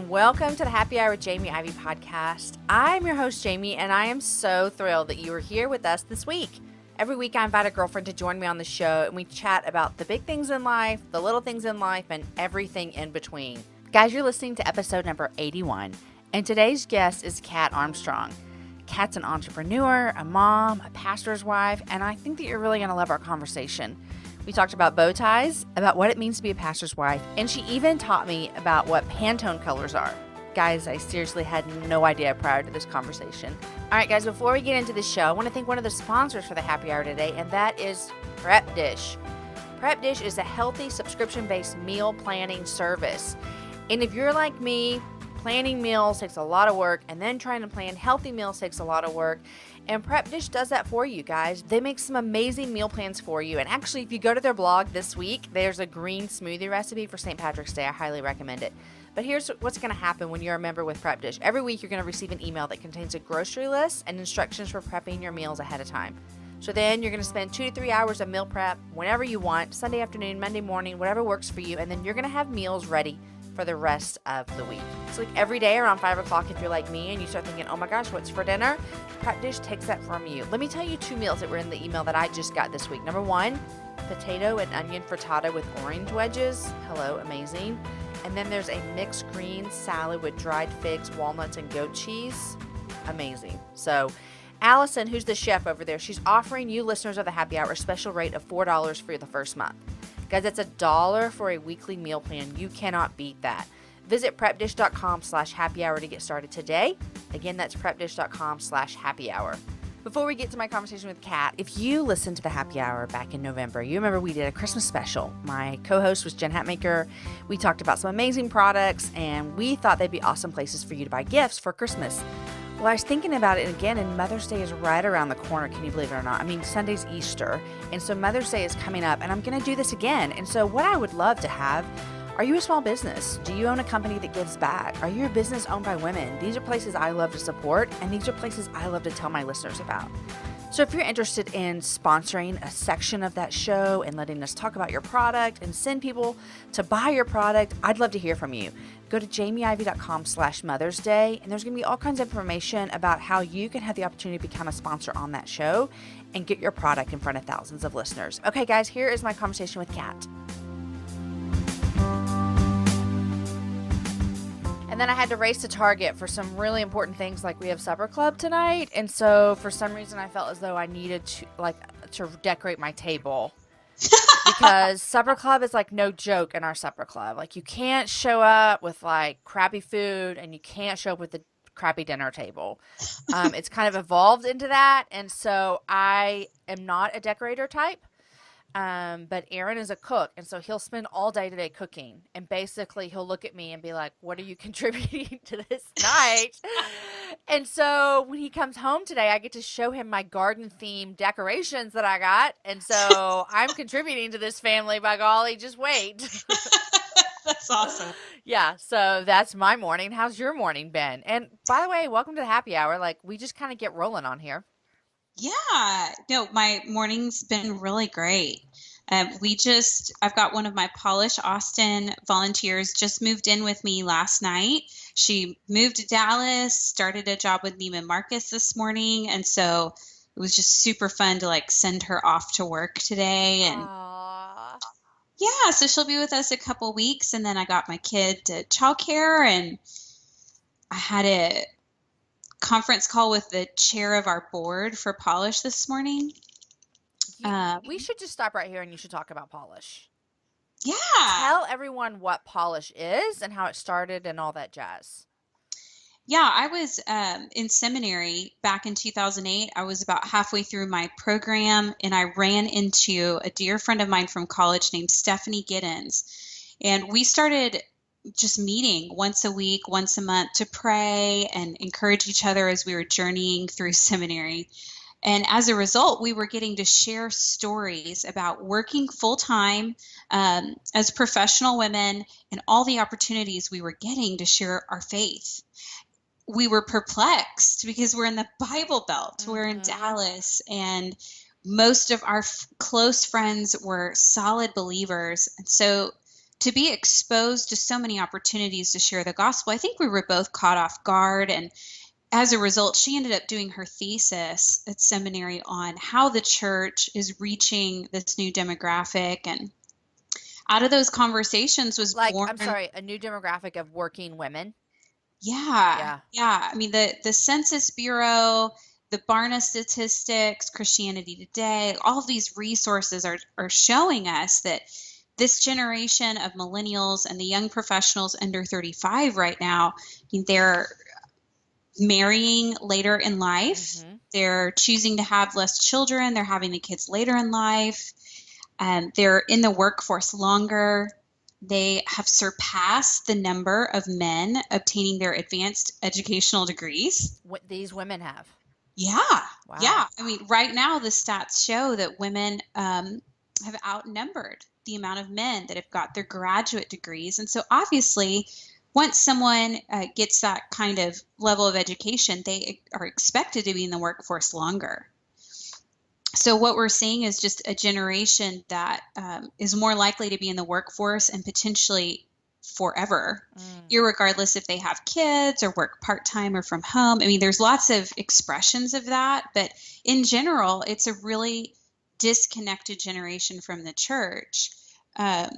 and welcome to the Happy Hour with Jamie Ivey podcast. I'm your host, Jamie, and I am so thrilled that you are here with us this week. Every week, I invite a girlfriend to join me on the show, and we chat about the big things in life, the little things in life, and everything in between. Guys, you're listening to episode number 81, and today's guest is Kat Armstrong. Kat's an entrepreneur, a mom, a pastor's wife, and I think that you're really going to love our conversation. We talked about bow ties, about what it means to be a pastor's wife, and she even taught me about what Pantone colors are. Guys, I seriously had no idea prior to this conversation. All right, guys, before we get into the show, I want to thank one of the sponsors for the Happy Hour today, and that is Prep Dish. Prep Dish is a healthy subscription-based meal planning service. And if you're like me, planning meals takes a lot of work, and then trying to plan healthy meals takes a lot of work. And Prep Dish does that for you guys. They make some amazing meal plans for you. And actually, if you go to their blog this week, there's a green smoothie recipe for St. Patrick's Day. I highly recommend it. But here's what's going to happen when you're a member with Prep Dish. Every week, you're going to receive an email that contains a grocery list and instructions for prepping your meals ahead of time. So then you're going to spend 2 to 3 hours of meal prep whenever you want, Sunday afternoon, Monday morning, whatever works for you. And then you're going to have meals ready for the rest of the week. So like every day around 5 o'clock, if you're like me and you start thinking, oh my gosh, what's for dinner? Prep Dish takes that from you. Let me tell you 2 meals that were in the email that I just got this week. Number 1, potato and onion frittata with orange wedges. Hello, amazing. And then there's a mixed green salad with dried figs, walnuts, and goat cheese. Amazing. So Allison, who's the chef over there, she's offering you listeners of the Happy Hour a special rate of $4 for the first month. Guys, that's $1 for a weekly meal plan. You cannot beat that. Visit prepdish.com/happy hour to get started today. Again, that's prepdish.com/happy hour. Before we get to my conversation with Kat, if you listened to the Happy Hour back in November, you remember we did a Christmas special. My co-host was Jen Hatmaker. We talked about some amazing products, and we thought they'd be awesome places for you to buy gifts for Christmas. Well, I was thinking about it again, and Mother's Day is right around the corner. Can you believe it or not? I mean, Sunday's Easter, and so Mother's Day is coming up, and I'm going to do this again. And so what I would love to have, are you a small business? Do you own a company that gives back? Are you a business owned by women? These are places I love to support, and these are places I love to tell my listeners about. So if you're interested in sponsoring a section of that show and letting us talk about your product and send people to buy your product, I'd love to hear from you. Go to jamieivey.com/Mother's Day, and there's going to be all kinds of information about how you can have the opportunity to become a sponsor on that show and get your product in front of thousands of listeners. Okay, guys, here is my conversation with Kat. And then I had to race to Target for some really important things, like we have supper club tonight. And so for some reason I felt as though I needed to decorate my table because supper club is like no joke in our supper club. Like you can't show up with like crappy food and you can't show up with the crappy dinner table. It's kind of evolved into that. And so I am not a decorator type. But Aaron is a cook, and so he'll spend all day today cooking, and basically he'll look at me and be like, what are you contributing to this night? And so when he comes home today, I get to show him my garden themed decorations that I got, and so I'm contributing to this family, by golly, just wait. That's awesome. Yeah, so that's my morning. How's your morning been? And by the way, welcome to the Happy Hour. Like, we just kind of get rolling on here. Yeah, no, my morning's been really great. I've got one of my Polish Austin volunteers just moved in with me last night. She moved to Dallas, started a job with Neiman Marcus this morning. And so it was just super fun to like send her off to work today. And Aww. yeah, so she'll be with us a couple weeks. And then I got my kid to childcare, and I had a conference call with the chair of our board for Polish this morning. We should just stop right here and you should talk about Polish. Yeah. Tell everyone what Polish is and how it started and all that jazz. Yeah, I was in seminary back in 2008. I was about halfway through my program, and I ran into a dear friend of mine from college named Stephanie Giddens. And we started just meeting once a week, once a month to pray and encourage each other as we were journeying through seminary. And as a result, we were getting to share stories about working full-time as professional women and all the opportunities we were getting to share our faith. We were perplexed because we're in the Bible Belt. Mm-hmm. We're in Dallas, and most of our close friends were solid believers. And so to be exposed to so many opportunities to share the gospel, I think we were both caught off guard. And as a result, she ended up doing her thesis at seminary on how the church is reaching this new demographic. And out of those conversations was born. I'm sorry, a new demographic of working women. Yeah. I mean, the Census Bureau, the Barna statistics, Christianity Today, all of these resources are showing us that this generation of millennials and the young professionals under 35 right now, they're marrying later in life. Mm-hmm. They're choosing to have less children. They're having the kids later in life. They're in the workforce longer. They have surpassed the number of men obtaining their advanced educational degrees. What these women have. Yeah. Wow. Yeah. I mean, right now the stats show that women have outnumbered the amount of men that have got their graduate degrees. And so obviously, once someone gets that kind of level of education, they are expected to be in the workforce longer. So what we're seeing is just a generation that is more likely to be in the workforce and potentially forever, irregardless if they have kids or work part-time or from home. I mean, there's lots of expressions of that, but in general, it's a really disconnected generation from the church. And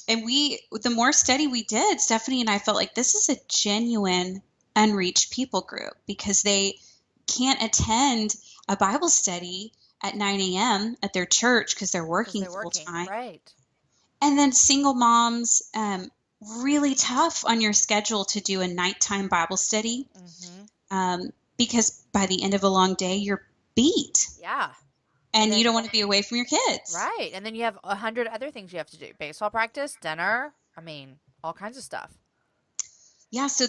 the more study we did, Stephanie and I felt like this is a genuine unreached people group because they can't attend a Bible study at 9 a.m. at their church because they're working full time. Right. And then single moms, really tough on your schedule to do a nighttime Bible study because by the end of a long day, you're beat. Yeah. And you don't want to be away from your kids. Right. And then you have 100 other things you have to do. Baseball practice, dinner, all kinds of stuff. Yeah. So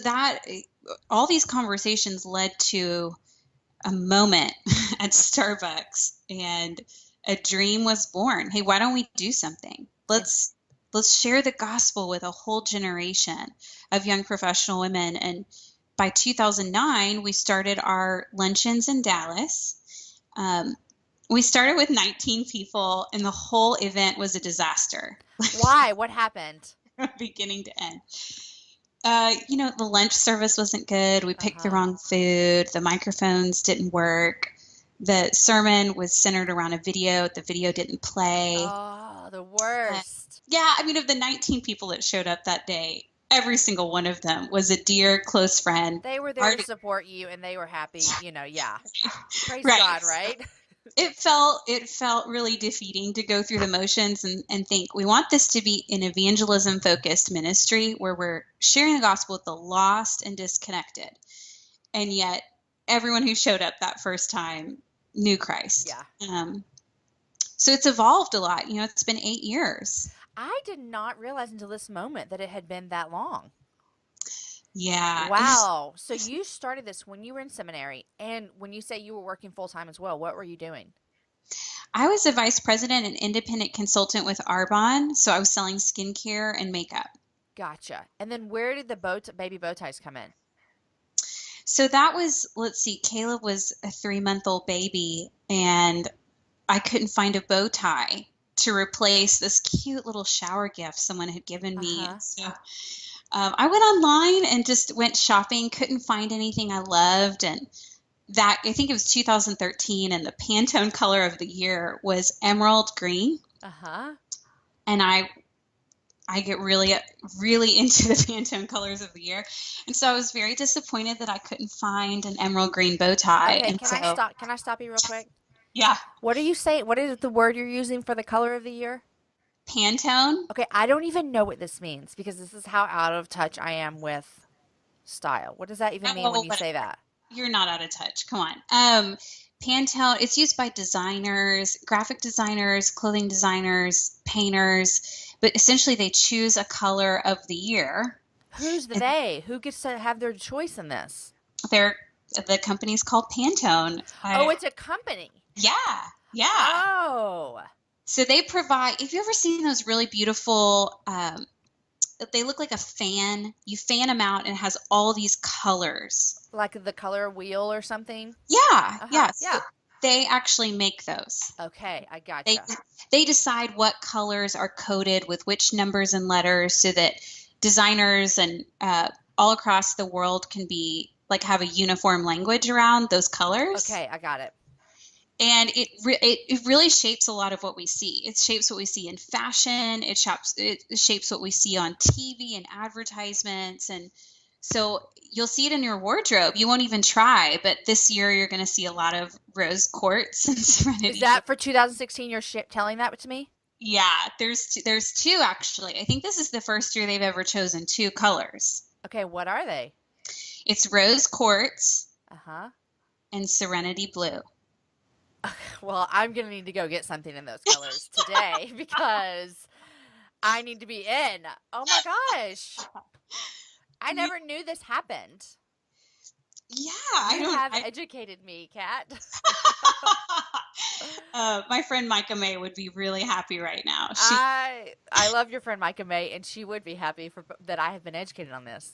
all these conversations led to a moment at Starbucks and a dream was born. Hey, why don't we do something? Let's share the gospel with a whole generation of young professional women. And by 2009, we started our luncheons in Dallas. We started with 19 people, and the whole event was a disaster. Why? What happened? Beginning to end. The lunch service wasn't good. We picked the wrong food. The microphones didn't work. The sermon was centered around a video. The video didn't play. Oh, the worst. Of the 19 people that showed up that day, every single one of them was a dear, close friend. They were there to support you, and they were happy, Praise God, right? It felt really defeating to go through the motions and think we want this to be an evangelism focused ministry where we're sharing the gospel with the lost and disconnected. And yet everyone who showed up that first time knew Christ. Yeah. So it's evolved a lot. It's been 8 years. I did not realize until this moment that it had been that long. Yeah. Wow. So you started this when you were in seminary, and when you say you were working full-time as well, what were you doing? I was a vice president and independent consultant with Arbonne, so I was selling skincare and makeup. Gotcha. And then where did the baby bow ties come in? So that was, Caleb was a 3-month-old baby, and I couldn't find a bow tie to replace this cute little shower gift someone had given me. So I went online and just went shopping, couldn't find anything I loved. And I think it was 2013, and the Pantone color of the year was emerald green. And I get really, really into the Pantone colors of the year. And so I was very disappointed that I couldn't find an emerald green bow tie. Okay, can I stop you real quick? Yeah. What are you saying? What is the word you're using for the color of the year? Pantone. Okay, I don't even know what this means because this is how out of touch I am with style. What does that even mean when you say that? You're not out of touch. Come on. Pantone, it's used by designers, graphic designers, clothing designers, painters, but essentially they choose a color of the year. Who's they? Who gets to have their choice in this? The company's called Pantone. It's a company. Yeah. Oh. So they provide, have you ever seen those really beautiful, they look like a fan. You fan them out and it has all these colors. Like the color wheel or something? Yeah. Yeah. They actually make those. Okay, I They gotcha. they decide what colors are coded with which numbers and letters so that designers and all across the world can be like have a uniform language around those colors. Okay, I got it. And it really shapes a lot of what we see. It shapes what we see in fashion. It shapes what we see on TV and advertisements. And so you'll see it in your wardrobe. You won't even try, but this year you're going to see a lot of rose quartz and Is serenity. that for 2016? You're telling that to me? Yeah, there's two actually. I think this is the first year they've ever chosen two colors. Okay, what are they? It's rose quartz Uh-huh. and serenity blue. Well, I'm going to need to go get something in those colors today because I need to be in. Oh my gosh. I never knew this happened. Yeah, You have educated me, Kat. My friend Micah May would be really happy right now. I love your friend Micah May, and she would be happy that I have been educated on this.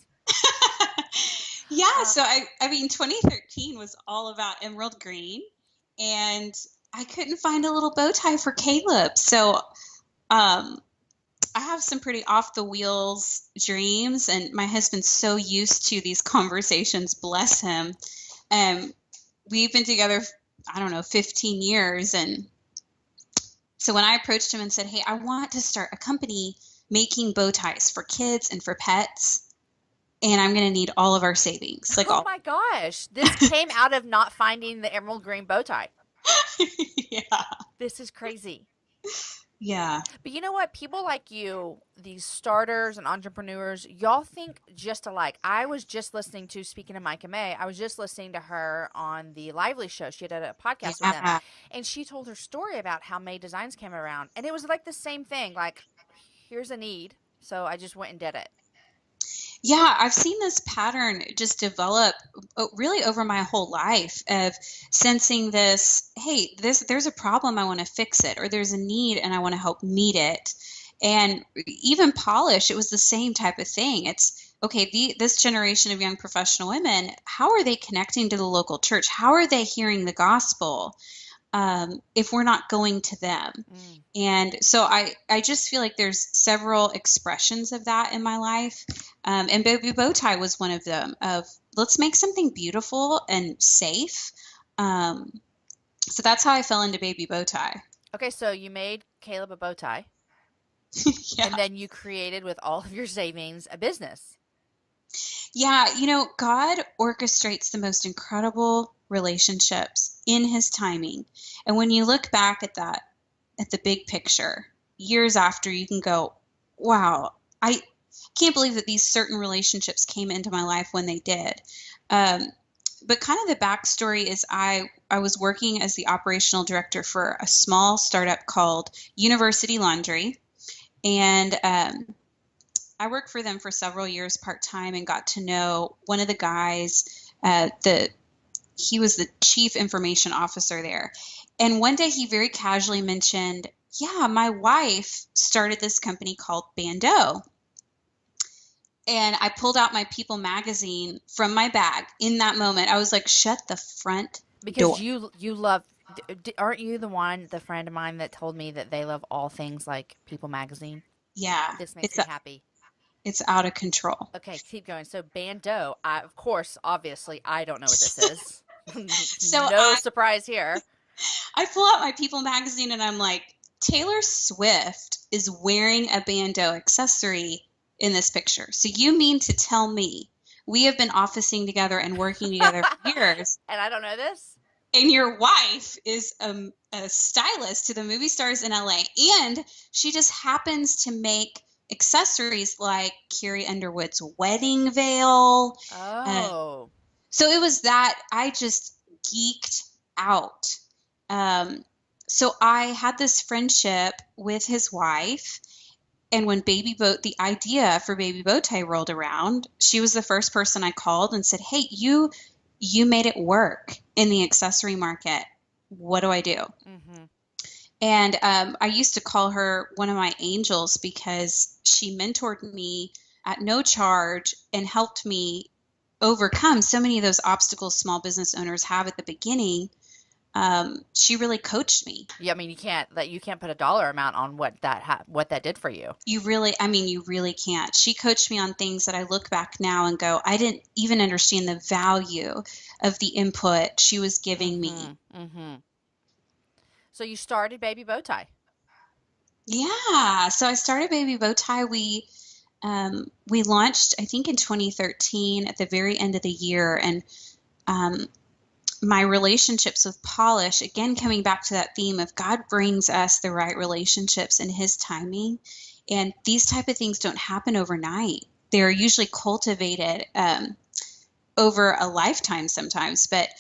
Yeah, so I mean, 2013 was all about emerald green, and I couldn't find a little bow tie for Caleb. So I have some pretty off the wheels dreams, and my husband's so used to these conversations, bless him. We've been together, I don't know, 15 years. And so when I approached him and said, hey, I want to start a company making bow ties for kids and for pets, and I'm going to need all of our savings. Oh my gosh. This came out of not finding the emerald green bow tie. Yeah. This is crazy. Yeah. But you know what? People like you, these starters and entrepreneurs, y'all think just alike. I was just listening to, speaking of Micah May, I was just listening to her on the Lively show. She had a podcast with them. And she told her story about how May Designs came around. And it was like the same thing. Like, here's a need. So I just went and did it. Yeah, I've seen this pattern just develop really over my whole life of sensing this, hey, there's a problem, I want to fix it, or there's a need and I want to help meet it. And even polish, it was the same type of thing. It's, okay, this generation of young professional women, how are they connecting to the local church? How are they hearing the gospel if we're not going to them? And so I just feel like there's several expressions of that in my life. And Baby Bow Tie was one of them, of let's make something beautiful and safe. So that's how I fell into Baby Bow Tie. Okay, so you made Caleb a bow tie. Yeah. And then you created, with all of your savings, a business. Yeah, God orchestrates the most incredible relationships in his timing. And when you look back at that, at the big picture, years after, you can go, wow, I can't believe that these certain relationships came into my life when they did. But kind of the backstory is I was working as the operational director for a small startup called University Laundry. And I worked for them for several years part-time and got to know one of the guys. He was the chief information officer there. And one day he very casually mentioned, yeah, my wife started this company called Bando. And I pulled out my People magazine from my bag in that moment. I was like, shut the front door. Because you love, aren't you the friend of mine that told me that they love all things like People magazine? Yeah. This makes me happy. It's out of control. Okay, keep going. So Bando, of course, obviously, I don't know what this is. So surprise here. I pull out my People magazine and I'm like, Taylor Swift is wearing a Bando accessory in this picture. So you mean to tell me we have been officing together and working together for years. And I don't know this? And your wife is a stylist to the movie stars in LA. And she just happens to make accessories like Carrie Underwood's wedding veil. Oh. So it was that I just geeked out. So I had this friendship with his wife. And when the idea for Baby Bow Tie rolled around, she was the first person I called and said, hey, you made it work in the accessory market. What do I do? Mm-hmm. And I used to call her one of my angels because she mentored me at no charge and helped me overcome so many of those obstacles small business owners have at the beginning. she really coached me. Yeah, I mean, you can't put a dollar amount on what that did for you. You really can't. She coached me on things that I look back now and go, I didn't even understand the value of the input she was giving me. Mm-hmm. So you started Baby Bowtie. Yeah. So I started Baby Bowtie. We launched, I think, in 2013 at the very end of the year. And um, my relationships with Polish, again, coming back to that theme of God brings us the right relationships in His timing. And these type of things don't happen overnight. They're usually cultivated over a lifetime sometimes. But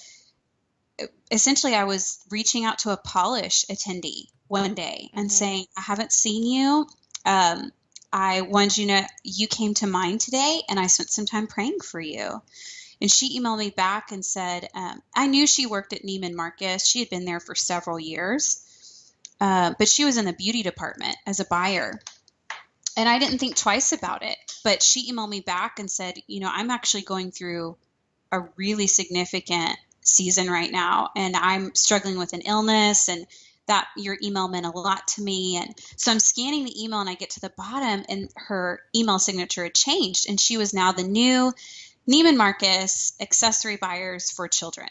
essentially, I was reaching out to a Polish attendee one day and saying, I haven't seen you. I wanted you to know you came to mind today, and I spent some time praying for you. And she emailed me back and said, I knew she worked at Neiman Marcus. She had been there for several years, but she was in the beauty department as a buyer. And I didn't think twice about it. But she emailed me back and said, I'm actually going through a really significant season right now, and I'm struggling with an illness, and that your email meant a lot to me. And so I'm scanning the email, and I get to the bottom, and her email signature had changed, and she was now the new Neiman Marcus accessory buyers for children.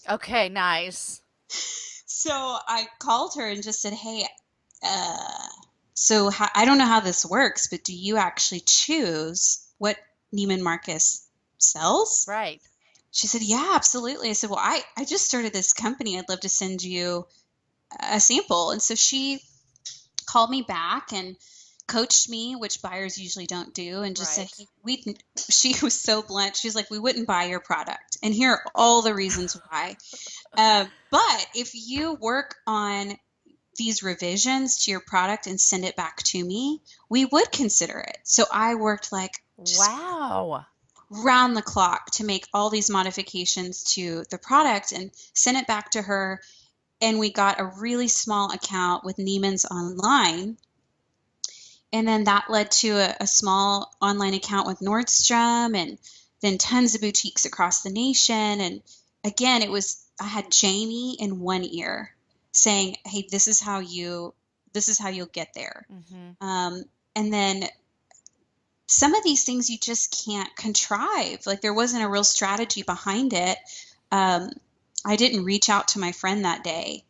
Okay, nice. So I called her and just said, hey, I don't know how this works, but do you actually choose what Neiman Marcus sells? Right. She said, yeah, absolutely. I said, well, I just started this company. I'd love to send you a sample. And so she called me back and coached me, which buyers usually don't do, and just said, hey, she was so blunt. She's like, we wouldn't buy your product. And here are all the reasons why. But if you work on these revisions to your product and send it back to me, we would consider it. So I worked like wow, round the clock to make all these modifications to the product and send it back to her. And we got a really small account with Neiman's online. And then that led to a small online account with Nordstrom, and then tons of boutiques across the nation. And again, I had Jamie in one ear saying, hey, this is how you'll get there. And then some of these things you just can't contrive. Like, there wasn't a real strategy behind it. I didn't reach out to my friend that day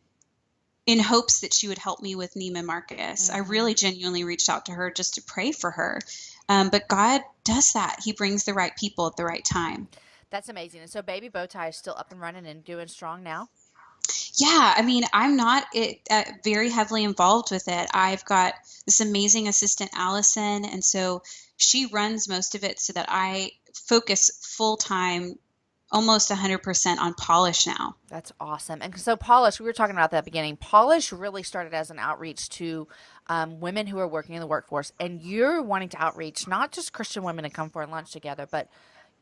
in hopes that she would help me with Neiman Marcus. I really genuinely reached out to her just to pray for her. But God does that. He brings the right people at the right time. That's amazing. And so Baby Bowtie is still up and running and doing strong now? Yeah, I mean, I'm not very heavily involved with it. I've got this amazing assistant, Allison, and so she runs most of it so that I focus full-time, almost 100% on Polish now. That's awesome. And so Polish, we were talking about that at the beginning. Polish really started as an outreach to women who are working in the workforce. And you're wanting to outreach not just Christian women to come for lunch together, but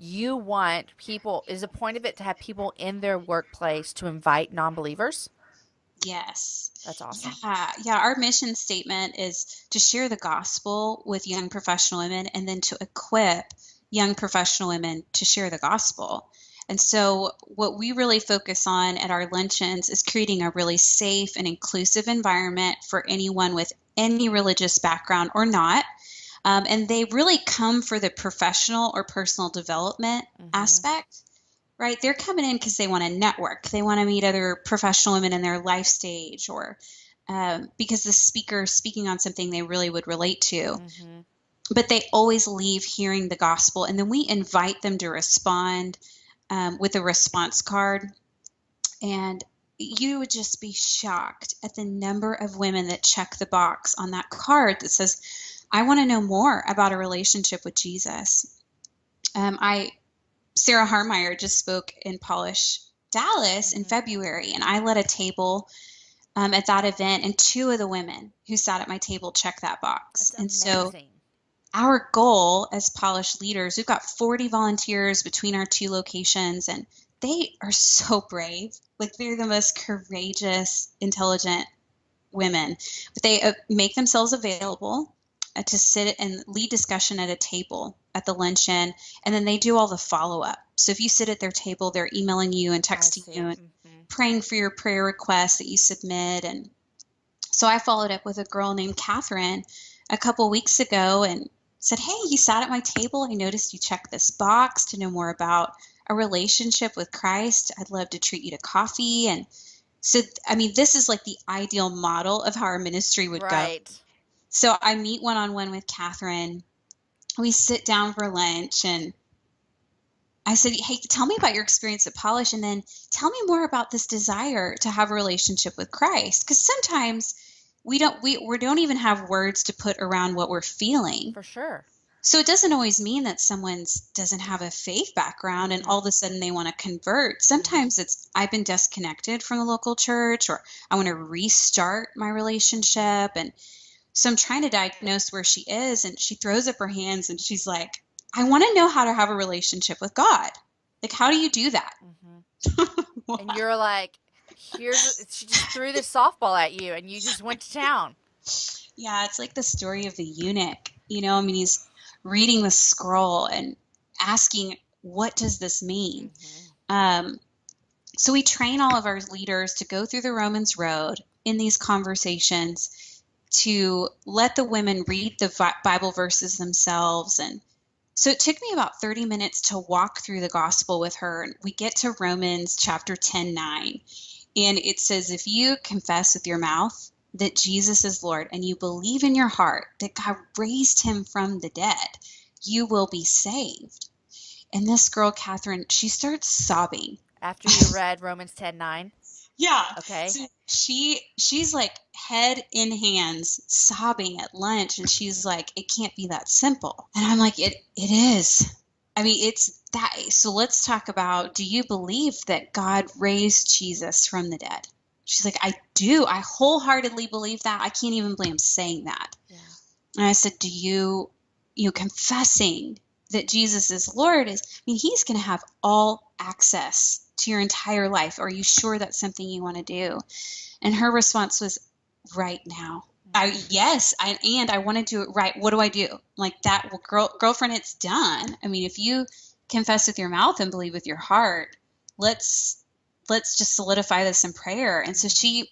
you want people, is the point of it to have people in their workplace to invite non-believers? Yes. That's awesome. Yeah. Our mission statement is to share the gospel with young professional women, and then to equip young professional women to share the gospel. And so what we really focus on at our luncheons is creating a really safe and inclusive environment for anyone with any religious background or not. And they really come for the professional or personal development aspect, right? They're coming in because they want to network. They want to meet other professional women in their life stage, or because the speaker is speaking on something they really would relate to. But they always leave hearing the gospel. And then we invite them to respond with a response card. And you would just be shocked at the number of women that check the box on that card that says, I want to know more about a relationship with Jesus. Sarah Harmeyer just spoke in Polish Dallas in February, and I led a table at that event, and two of the women who sat at my table checked that box. That's and amazing. So our goal as Polish leaders, we've got 40 volunteers between our two locations, and they are so brave. Like, they're the most courageous, intelligent women. But they make themselves available to sit and lead discussion at a table at the luncheon, and then they do all the follow-up. So if you sit at their table, they're emailing you and texting you praying for your prayer requests that you submit. And so I followed up with a girl named Catherine a couple weeks ago and said, hey, you sat at my table. I noticed you checked this box to know more about a relationship with Christ. I'd love to treat you to coffee. And so, I mean, this is like the ideal model of how our ministry would go. So I meet one-on-one with Catherine. We sit down for lunch and I said, hey, tell me about your experience at Polish, and then tell me more about this desire to have a relationship with Christ. Because sometimes we don't even have words to put around what we're feeling. For sure. So it doesn't always mean that someone doesn't have a faith background and all of a sudden they want to convert. Sometimes it's, I've been disconnected from the local church, or I want to restart my relationship. And so I'm trying to diagnose where she is, and she throws up her hands and she's like, I want to know how to have a relationship with God. Like, how do you do that? Wow. And you're like, she just threw this softball at you and you just went to town. Yeah, it's like the story of the eunuch. I mean, he's reading the scroll and asking, what does this mean? So we train all of our leaders to go through the Romans Road in these conversations, to let the women read the Bible verses themselves. And so it took me about 30 minutes to walk through the gospel with her. And we get to Romans chapter 10:9. And it says, if you confess with your mouth that Jesus is Lord and you believe in your heart that God raised him from the dead, you will be saved. And this girl, Catherine, she starts sobbing. After you read Romans 10:9? Yeah. Okay. So she's like head in hands, sobbing at lunch, and she's like, it can't be that simple. And I'm like, it is. I mean, it's that. So let's talk about, do you believe that God raised Jesus from the dead? She's like, I do. I wholeheartedly believe that. I can't even believe I'm saying that. Yeah. And I said, do you confessing that Jesus is Lord he's going to have all access to your entire life. Are you sure that's something you want to do? And her response was, right now. Yes, I want to do it right. What do I do? Like that, well, girlfriend, it's done. I mean, if you confess with your mouth and believe with your heart, let's just solidify this in prayer. And so she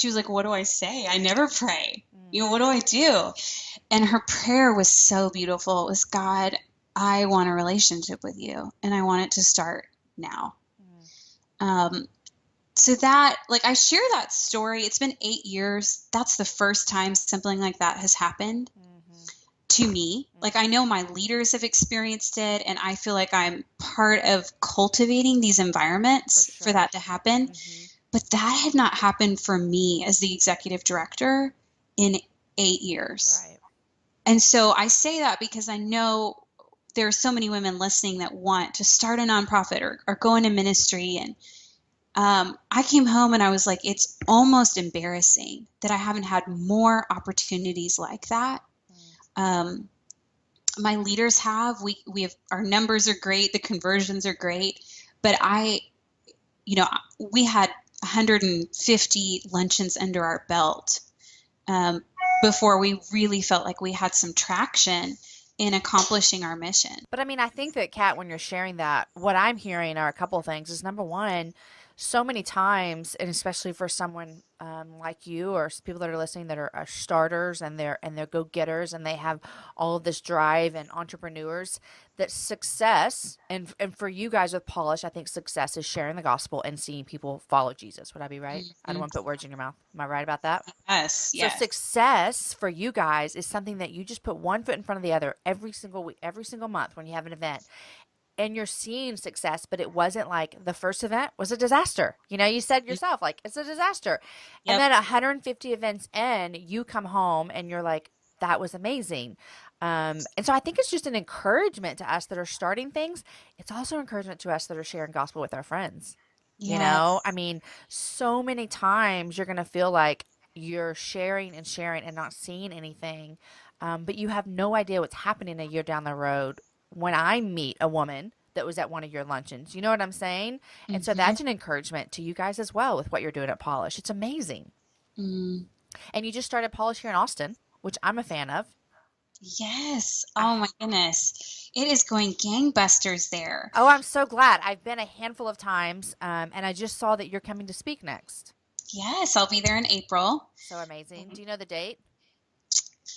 was like, what do I say? I never pray. What do I do? And her prayer was so beautiful. It was, God, I want a relationship with you, and I want it to start now. So that, like, I share that story. It's been 8 years. That's the first time something like that has happened to me. Like, I know my leaders have experienced it, and I feel like I'm part of cultivating these environments for that to happen. But that had not happened for me as the executive director in 8 years. Right. And so I say that because I know there are so many women listening that want to start a nonprofit or go into ministry. And I came home and I was like, it's almost embarrassing that I haven't had more opportunities like that. My leaders have, we have, our numbers are great. The conversions are great. But we had 150 luncheons under our belt before we really felt like we had some traction in accomplishing our mission. But I mean, I think that, Kat, when you're sharing that, what I'm hearing are a couple of things. Is number one, so many times, and especially for someone like you or people that are listening that are starters and they're go-getters and they have all of this drive and entrepreneurs, that success, and for you guys with Polish, I think success is sharing the gospel and seeing people follow Jesus. Would I be right? I don't want to put words in your mouth. Am I right about that? Yes. So success for you guys is something that you just put one foot in front of the other every single week, every single month when you have an event. And you're seeing success, but it wasn't like the first event was a disaster. You said yourself, like, it's a disaster. Yep. And then 150 events in, you come home and you're like, that was amazing. And so I think it's just an encouragement to us that are starting things. It's also encouragement to us that are sharing gospel with our friends. Yes. I mean, so many times you're going to feel like you're sharing and not seeing anything. But you have no idea what's happening a year down the road when I meet a woman that was at one of your luncheons. You know what I'm saying? And so that's an encouragement to you guys as well with what you're doing at Polish. It's amazing. And you just started Polish here in Austin, which I'm a fan of. Yes. I, Oh my goodness. It is going gangbusters there. oh, I'm so glad. I've been a handful of times, and I just saw that you're coming to speak next. Yes, I'll be there in April. So amazing. Do you know the date?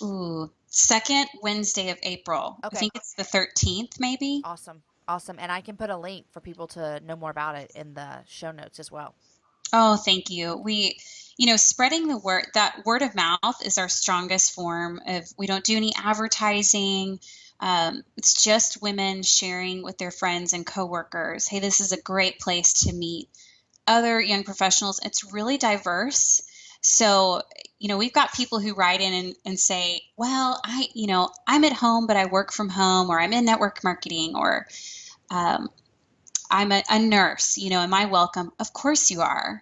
Ooh, second Wednesday of April. I Okay, think it's the 13th, maybe. awesome. Awesome. And I can put a link for people to know more about it in the show notes as well. Oh, thank you. Spreading the word, that word of mouth is our strongest form of, we don't do any advertising. It's just women sharing with their friends and coworkers. Hey, this is a great place to meet other young professionals. It's really diverse. So, we've got people who write in and say, well, I'm at home, but I work from home, or I'm in network marketing, or um, I'm a nurse, am I welcome? Of course you are.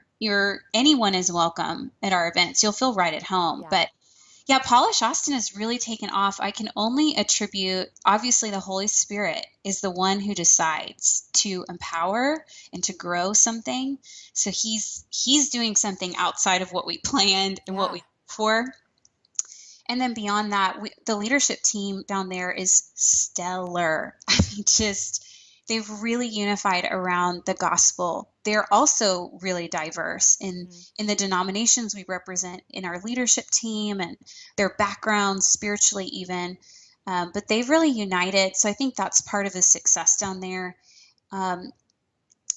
Anyone is welcome at our events. You'll feel right at home. Yeah. But yeah, Polish Austin has really taken off. I can only attribute, obviously, the Holy Spirit is the one who decides to empower and to grow something. So he's doing something outside of what we planned and what Yeah. we for. And then beyond that, the leadership team down there is stellar. I mean, they've really unified around the gospel. They're also really diverse Hmm. in the denominations we represent in our leadership team and their backgrounds spiritually even. But they've really united. So I think that's part of the success down there. Um,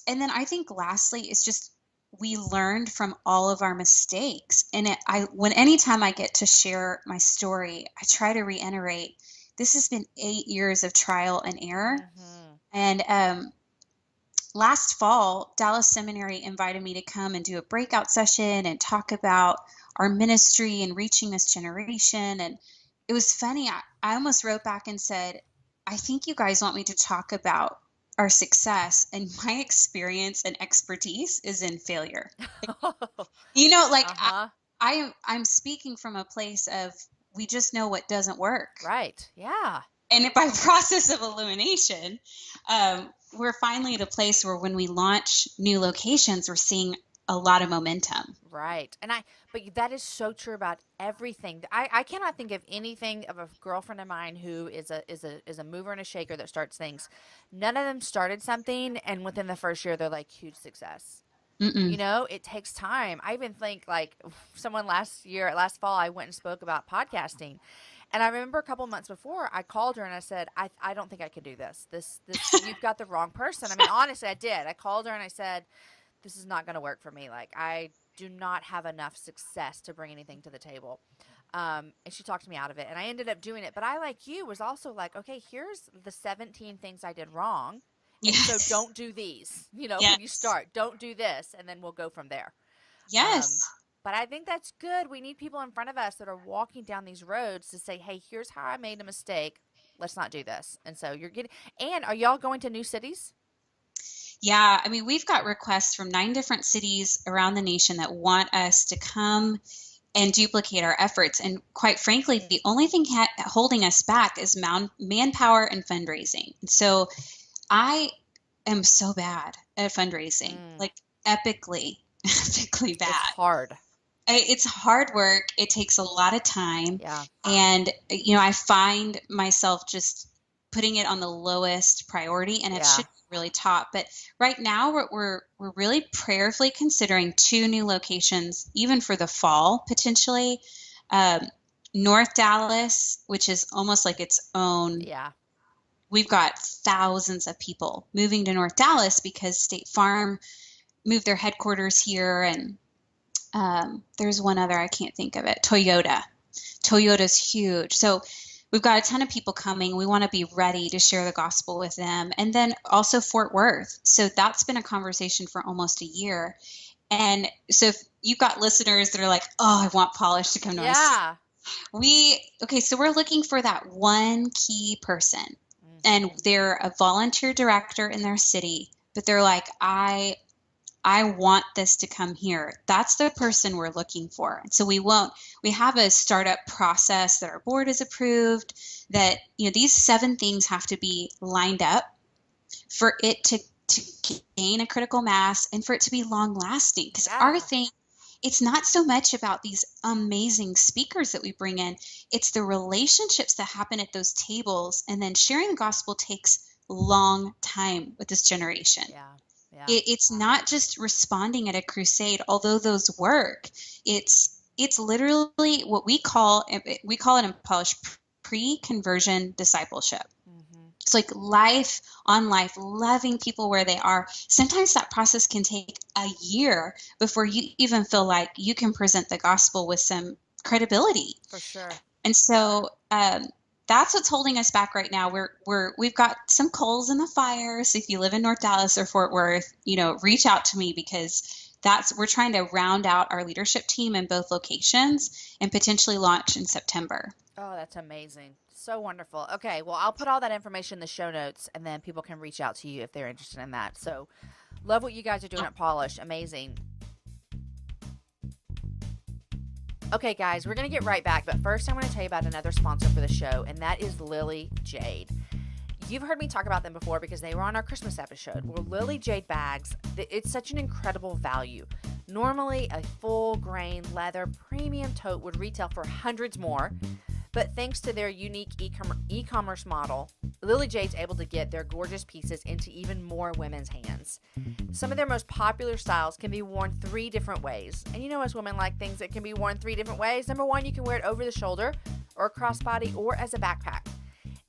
and then I think lastly, it's just we learned from all of our mistakes. And anytime I get to share my story, I try to reiterate this has been 8 years of trial and error. Hmm. And last fall, Dallas Seminary invited me to come and do a breakout session and talk about our ministry and reaching this generation. And it was funny. I almost wrote back and said, I think you guys want me to talk about our success, and my experience and expertise is in failure. Like Uh-huh. I'm speaking from a place of we just know what doesn't work. Right. Yeah. And by process of elimination, we're finally at a place where when we launch new locations, we're seeing a lot of momentum. Right. But that is so true about everything. I cannot think of anything of a girlfriend of mine who is a mover and a shaker that starts things. None of them started something and within the first year they're like huge success. Mm-mm. It takes time. I even think like someone last fall, I went and spoke about podcasting. And I remember a couple months before, I called her and I said, I don't think I could do this. You've got the wrong person. I mean, honestly, I did. I called her and I said, this is not going to work for me. Like, I do not have enough success to bring anything to the table. And she talked me out of it. And I ended up doing it. But I, like you, was also like, okay, here's the 17 things I did wrong. And so Yes. don't do these, when you Yes. start. Don't do this. And then we'll go from there. Um, Yes. but I think that's good. We need people in front of us that are walking down these roads to say, hey, here's how I made a mistake. Let's not do this. And so and are y'all going to new cities? Yeah. I mean, we've got requests from 9 different cities around the nation that want us to come and duplicate our efforts. And quite frankly, the only thing holding us back is manpower and fundraising. And so I am so bad at fundraising, Mm, like epically, epically it's bad. hard. It's hard work. It takes a lot of time. Yeah. And, I find myself just putting it on the lowest priority, and it Yeah. should be really top. But right now we're really prayerfully considering 2 new locations, even for the fall, potentially. Um, North Dallas, which is almost like its own. Yeah. We've got thousands of people moving to North Dallas because State Farm moved their headquarters here, and there's one other, I can't think of it. Toyota's huge. So we've got a ton of people coming. We want to be ready to share the gospel with them. And then also Fort Worth. So that's been a conversation for almost a year. And so if you've got listeners that are like, oh, I want Polish to come to my city. So we're looking for that one key person. And Mm-hmm. they're a volunteer director in their city, but they're like, I want this to come here. That's the person we're looking for. And so we have a startup process that our board has approved that, these 7 things have to be lined up for it to gain a critical mass and for it to be long lasting. Because our Yeah. thing it's not so much about these amazing speakers that we bring in. It's the relationships that happen at those tables. And then sharing the gospel takes long time with this generation. Yeah. Yeah. It's not just responding at a crusade, although those work. It's literally what we call it in Polish pre-conversion discipleship. Mm-hmm. It's like life on life, loving people where they are. Sometimes that process can take a year before you even feel like you can present the gospel with some credibility. For sure. And so that's what's holding us back right now. We've got some coals in the fire. So if you live in North Dallas or Fort Worth, reach out to me, because we're trying to round out our leadership team in both locations and potentially launch in September. Oh, that's amazing. So wonderful. Okay, well, I'll put all that information in the show notes, and then people can reach out to you if they're interested in that. So love what you guys are doing at Polish. Amazing. Okay, guys, we're going to get right back, but first I want to tell you about another sponsor for the show, and that is Lily Jade. You've heard me talk about them before because they were on our Christmas episode. Well, Lily Jade bags, it's such an incredible value. Normally, a full grain leather premium tote would retail for hundreds more, but thanks to their unique e-commerce model, Lily Jade's able to get their gorgeous pieces into even more women's hands. Some of their most popular styles can be worn 3 different ways. And us women like things that can be worn 3 different ways. Number 1, you can wear it over the shoulder or crossbody or as a backpack.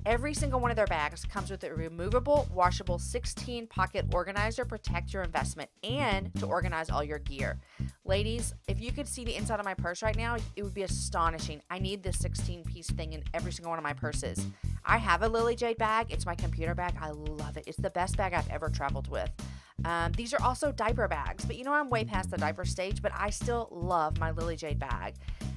Every single one of their bags comes with a removable, washable 16-pocket organizer to protect your investment and to organize all your gear. Ladies, if you could see the inside of my purse right now, it would be astonishing. I need this 16-piece thing in every single one of my purses. I have a Lily Jade bag. It's my computer bag. I love it. It's the best bag I've ever traveled with. These are also diaper bags, but I'm way past the diaper stage, but I still love my Lily Jade bag.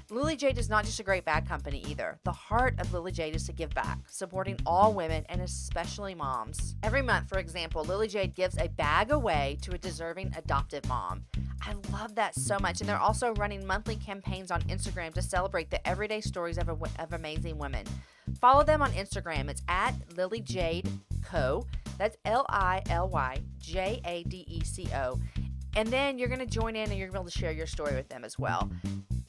Lily Jade is not just a great bag company either. The heart of Lily Jade is to give back, supporting all women and especially moms. Every month, for example, Lily Jade gives a bag away to a deserving adoptive mom. I love that so much. And they're also running monthly campaigns on Instagram to celebrate the everyday stories of amazing women. Follow them on Instagram. It's at Lily Jade Co. That's LILYJADECO. And then you're going to join in and you're going to be able to share your story with them as well.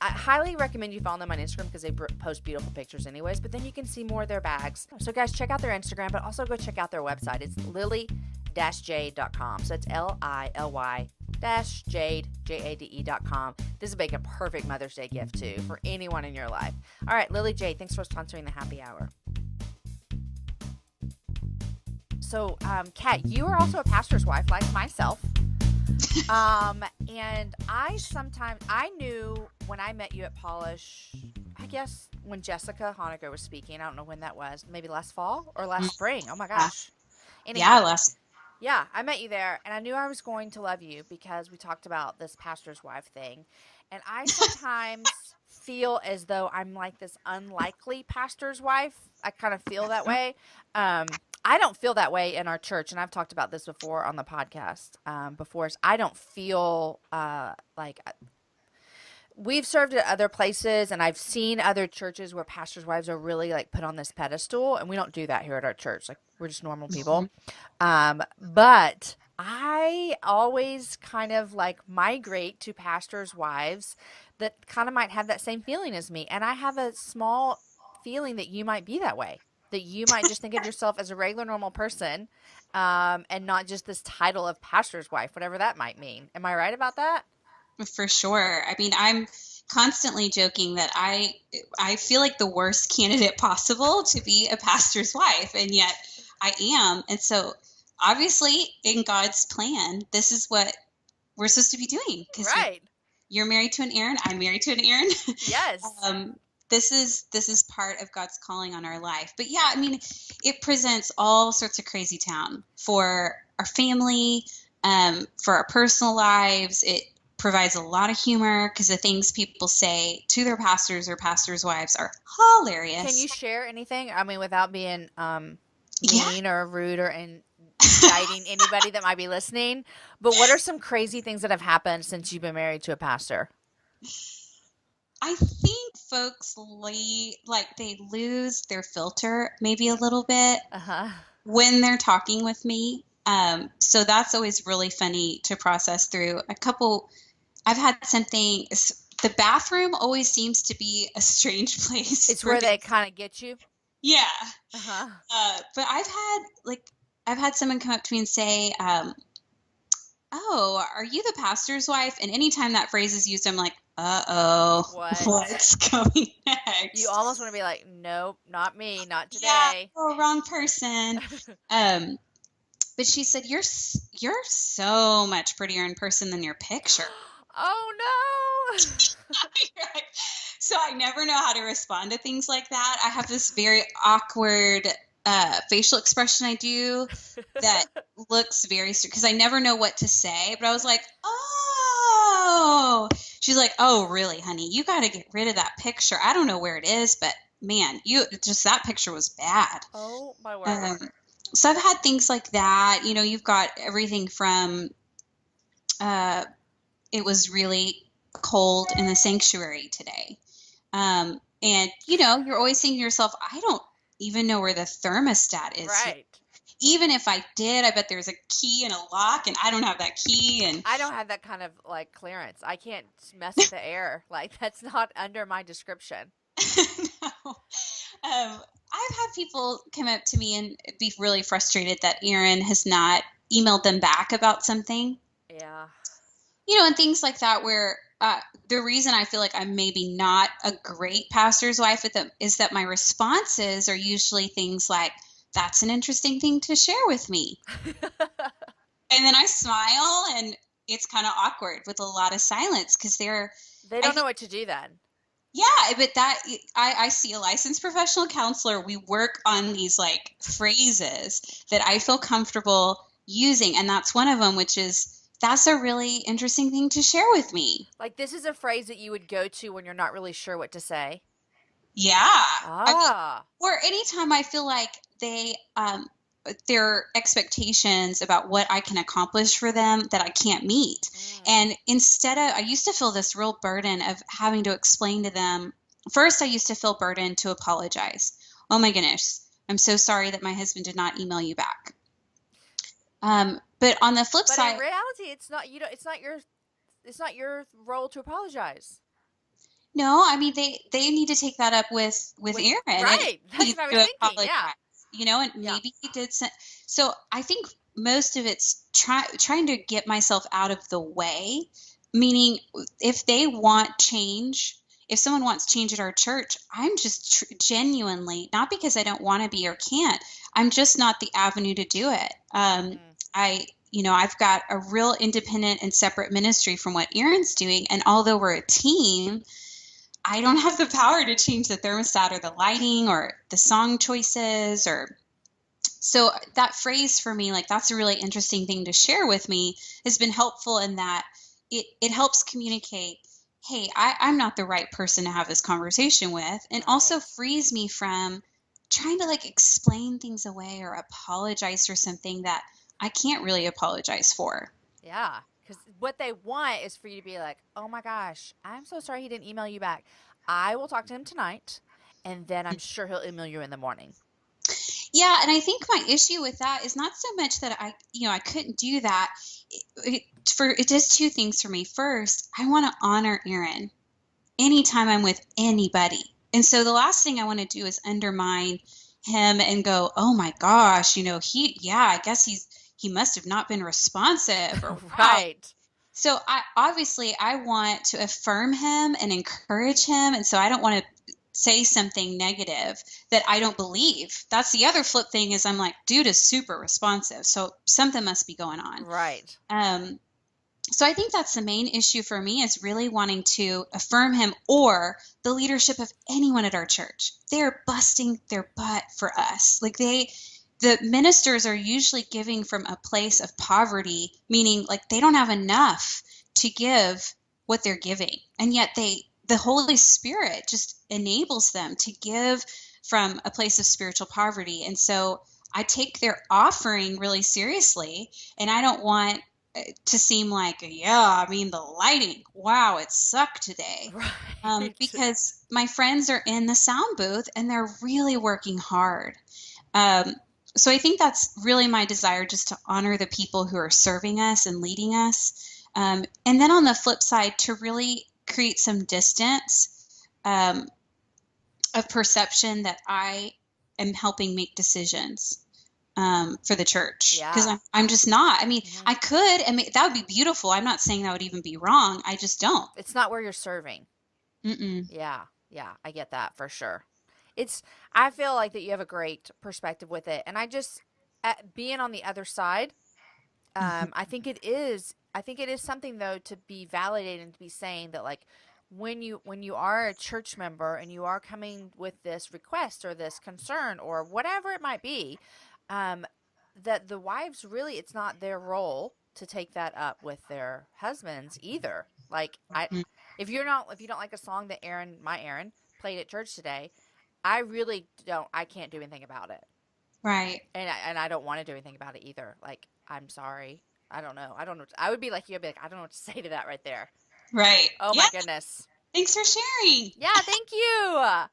I highly recommend you follow them on Instagram because they post beautiful pictures anyways, but then you can see more of their bags. So guys, check out their Instagram, but also go check out their website. It's lily-jade.com. So it's LILY-jade.com. This would make a perfect Mother's Day gift too for anyone in your life. All right, Lily Jade, thanks for sponsoring the happy hour. So, Kat, you are also a pastor's wife like myself. And I knew when I met you at Polish, I guess when Jessica Honecker was speaking, I don't know when that was, maybe last fall or last spring. Oh my gosh. Anyhow, yeah, I met you there and I knew I was going to love you because we talked about this pastor's wife thing. And I sometimes feel as though I'm like this unlikely pastor's wife. I kind of feel that way. I don't feel that way in our church, and I've talked about this before on the podcast before. I don't feel like we've served at other places, and I've seen other churches where pastors' wives are really like put on this pedestal, and we don't do that here at our church. Like we're just normal people. But I always kind of like migrate to pastors' wives that kind of might have that same feeling as me, and I have a small feeling that you might be that way. That you might just think of yourself as a regular, normal person and not just this title of pastor's wife, whatever that might mean. Am I right about that? For sure. I mean, I'm constantly joking that I feel like the worst candidate possible to be a pastor's wife, and yet I am. And so obviously in God's plan, this is what we're supposed to be doing. Right. You're married to an Aaron. I'm married to an Aaron. Yes. This is part of God's calling on our life. But yeah, I mean, it presents all sorts of crazy town for our family, for our personal lives. It provides a lot of humor because the things people say to their pastors or pastors' wives are hilarious. Can you share anything? I mean, without being mean or rude or indicting anybody that might be listening. But what are some crazy things that have happened since you've been married to a pastor? I think folks they lose their filter maybe a little bit when they're talking with me. So that's always really funny to process through. I've had something. The bathroom always seems to be a strange place. It's where they kind of get you. Yeah. Uh-huh. But I've had someone come up to me and say, "Oh, are you the pastor's wife?" And anytime that phrase is used, I'm like, "Uh-oh, what's coming next?" You almost want to be like, "Nope, not me, not today." Yeah, oh, wrong person. But she said, "You're so much prettier in person than your picture." Oh no. Right. So I never know how to respond to things like that. I have this very awkward facial expression I do that looks very because I never know what to say. But I was like, "Oh." She's like, "Oh, really, honey? You got to get rid of that picture. I don't know where it is, but man, that picture was bad." Oh my word. So I've had things like that. You know, you've got everything from it was really cold in the sanctuary today. And, you know, you're always thinking to yourself, I don't even know where the thermostat is. Right. Even if I did, I bet there's a key and a lock, and I don't have that key. And I don't have that kind of like clearance. I can't mess with the air. Like that's not under my description. No. I've had people come up to me and be really frustrated that Aaron has not emailed them back about something. Yeah. You know, and things like that where the reason I feel like I'm maybe not a great pastor's wife with them is that my responses are usually things like, "That's an interesting thing to share with me." And then I smile and it's kind of awkward with a lot of silence because they don't know what to do then. Yeah, but I see a licensed professional counselor. We work on these like phrases that I feel comfortable using. And that's one of them, which is, "That's a really interesting thing to share with me." Like this is a phrase that you would go to when you're not really sure what to say. Yeah. Ah. Or anytime I feel like their expectations about what I can accomplish for them that I can't meet. And I used to feel this real burden of having to explain to them. First, I used to feel burdened to apologize. "Oh my goodness, I'm so sorry that my husband did not email you back." But on the flip side, in reality, it's not it's not your role to apologize. no, I mean they need to take that up with Aaron. Right. That's what I was thinking. Yeah. You know, and maybe he did. So I think most of it's trying to get myself out of the way. Meaning, if they want change, if someone wants change at our church, I'm just genuinely, not because I don't want to be or can't, I'm just not the avenue to do it. I've got a real independent and separate ministry from what Aaron's doing. And although we're a team, I don't have the power to change the thermostat or the lighting or the song choices so that phrase for me, like, "That's a really interesting thing to share with me," has been helpful in that it helps communicate, hey, I'm not the right person to have this conversation with, and also frees me from trying to like explain things away or apologize for something that I can't really apologize for. Yeah. Because what they want is for you to be like, "Oh my gosh, I'm so sorry he didn't email you back. I will talk to him tonight, and then I'm sure he'll email you in the morning." Yeah, and I think my issue with that is not so much that I couldn't do that. It does two things for me. First, I want to honor Aaron anytime I'm with anybody. And so the last thing I want to do is undermine him and go, "Oh my gosh, I guess he must have not been responsive." Or Right. So I want to affirm him and encourage him. And so I don't want to say something negative that I don't believe. That's the other flip thing is I'm like, dude is super responsive. So something must be going on. Right. So I think that's the main issue for me is really wanting to affirm him or the leadership of anyone at our church. They're busting their butt for us. Like the ministers are usually giving from a place of poverty, meaning like they don't have enough to give what they're giving. And yet the Holy Spirit just enables them to give from a place of spiritual poverty. And so I take their offering really seriously, and I don't want to seem like, the lighting, wow, it sucked today. Right. Because my friends are in the sound booth and they're really working hard. So I think that's really my desire, just to honor the people who are serving us and leading us. And then on the flip side, to really create some distance of perception that I am helping make decisions for the church. Because Yeah. I'm just not. I mean, Hmm. I could. I mean, that would be beautiful. I'm not saying that would even be wrong. I just don't. It's not where you're serving. Mm-mm. Yeah. Yeah. I get that for sure. It's, I feel like that you have a great perspective with it. And I just, being on the other side, Mm-hmm. I think it is something though to be validated and to be saying that like when you are a church member and you are coming with this request or this concern or whatever it might be, um, that the wives really it's not their role to take that up with their husbands either. Like I if you don't like a song that Aaron played at church today, I can't do anything about it. Right. And I don't want to do anything about it either. Like, I'm sorry. I don't know. I don't know. I would be like you. I'd be like, I don't know what to say to that right there. Right. Oh Yeah. my goodness. Thanks for sharing. Yeah, thank you. I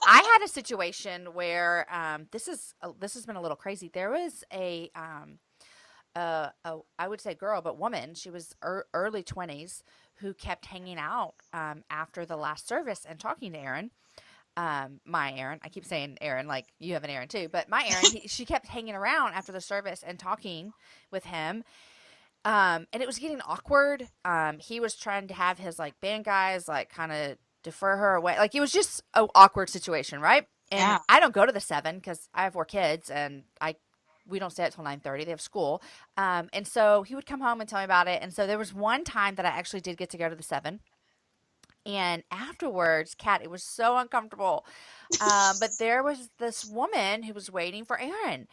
had a situation where this has been a little crazy. There was I would say girl, but woman. She was early 20s who kept hanging out after the last service and talking to Aaron. My Aaron, I keep saying Aaron, like you have an Aaron too, but my Aaron, she kept hanging around after the service and talking with him. And it was getting awkward. He was trying to have his like band guys like kind of defer her away. Like it was just an awkward situation, right? And Yeah. I don't go to the 7 because I have 4 kids and we don't stay out till 9:30. They have school. And so he would come home and tell me about it. And so there was one time that I actually did get to go to the 7. And afterwards, Kat, it was so uncomfortable. But there was this woman who was waiting for Aaron.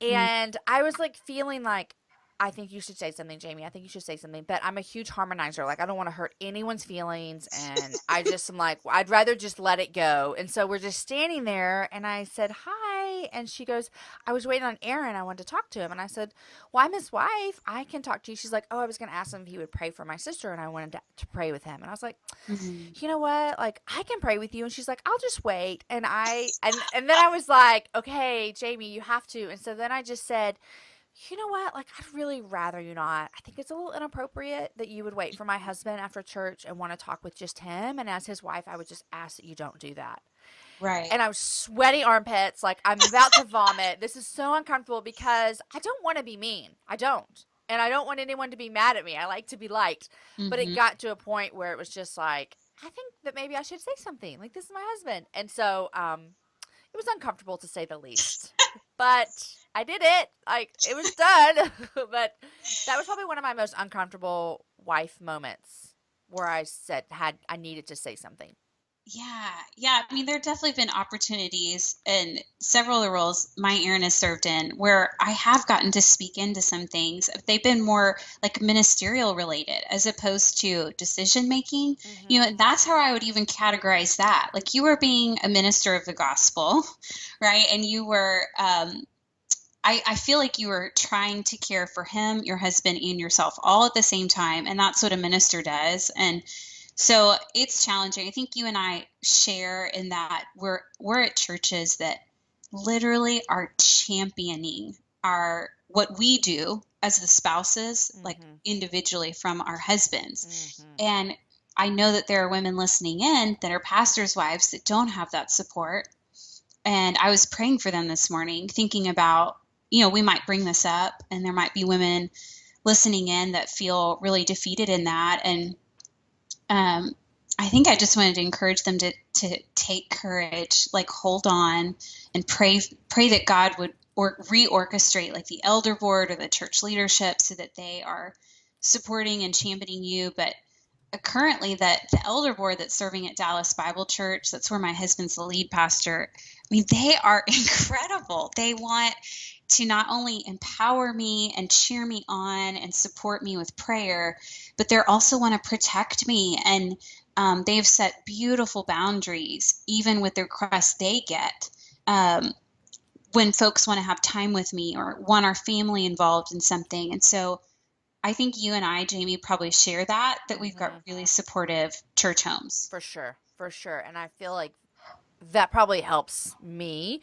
Mm. And I was like feeling like, I think you should say something, Jamie. I think you should say something. But I'm a huge harmonizer. Like, I don't want to hurt anyone's feelings. And I just am like, I'd rather just let it go. And so we're just standing there. And I said, hi. And she goes, I was waiting on Aaron. I wanted to talk to him. And I said, well, I'm his wife. I can talk to you. She's like, oh, I was going to ask him if he would pray for my sister. And I wanted to pray with him. And I was like, Mhm. you know what? Like, I can pray with you. And she's like, I'll just wait. And then I was like, okay, Jamie, you have to. And so then I just said, you know what? Like, I'd really rather you not. I think it's a little inappropriate that you would wait for my husband after church and want to talk with just him. And as his wife, I would just ask that you don't do that. Right. And I was sweaty armpits, like I'm about to vomit. This is so uncomfortable because I don't want to be mean. I don't. And I don't want anyone to be mad at me. I like to be liked. But it Hmm. got to a point where it was just like, I think that maybe I should say something. Like, this is my husband. And so it was uncomfortable to say the least. But I did it. Like, it was done. But that was probably one of my most uncomfortable wife moments where I needed to say something. Yeah, yeah. I mean, there have definitely been opportunities in several of the roles my Aaron has served in where I have gotten to speak into some things. They've been more like ministerial related as opposed to decision making. You Mm-hmm. know, that's how I would even categorize that. Like you were being a minister of the gospel, right? And you were, I feel like you were trying to care for him, your husband, and yourself all at the same time. And that's what a minister does. And so it's challenging. I think you and I share in that we're at churches that literally are championing our what we do as the spouses, like Mm-hmm. individually from our husbands. Mm-hmm. And I know that there are women listening in that are pastors' wives that don't have that support. And I was praying for them this morning, thinking about, we might bring this up and there might be women listening in that feel really defeated in that. And I think I just wanted to encourage them to take courage, like hold on and pray that God would reorchestrate like the elder board or the church leadership so that they are supporting and championing you. But currently that the elder board that's serving at Dallas Bible Church, that's where my husband's the lead pastor. I mean, they are incredible. They want to not only empower me and cheer me on and support me with prayer, but they also want to protect me. And they've set beautiful boundaries, even with the requests they get. When folks want to have time with me or want our family involved in something. And so I think you and I, Jamie, probably share that we've got Mm-hmm. really supportive church homes. For sure. For sure. And I feel like that probably helps me